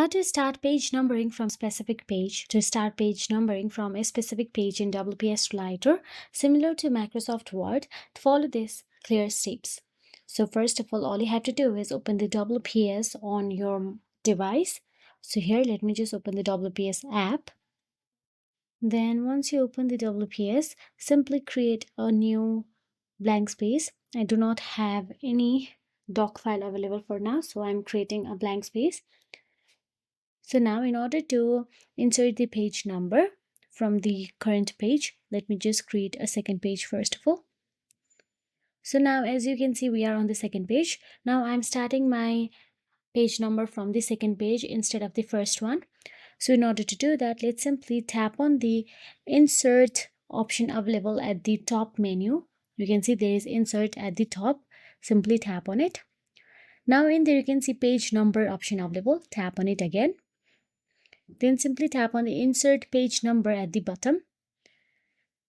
How to start page numbering from specific page. To start page numbering from a specific page in WPS Writer, similar to Microsoft Word, follow these clear steps. So first of all you have to do is open the WPS on your device. So here, let me just open the WPS app. Then once you open the WPS, simply create a new blank space. I do not have any doc file available for now, so I'm creating a blank space. So now, in order to insert the page number from the current page, let me just create a second page first of all. So now, as you can see, we are on the second page. Now I'm starting my page number from the second page instead of the first one. So in order to do that, let's simply tap on the insert option available at the top menu. You can see there is insert at the top. Simply tap on it. Now in there you can see page number option available. Tap on it again. Then simply tap on the insert page number at the bottom.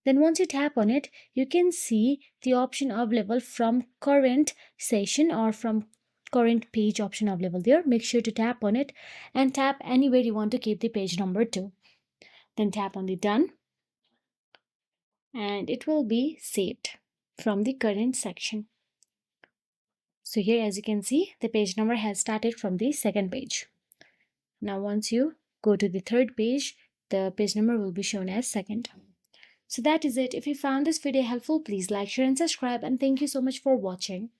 Then once you tap on it, you can see the option available from current session or from current page option available there. Make sure to tap on it and tap anywhere you want to keep the page number to. Then tap on the done and it will be saved from the current section. So here, as you can see, the page number has started from the second page. Now once you go to the third page, the page number will be shown as second. So that is it. If you found this video helpful, please like, share and subscribe, and thank you so much for watching.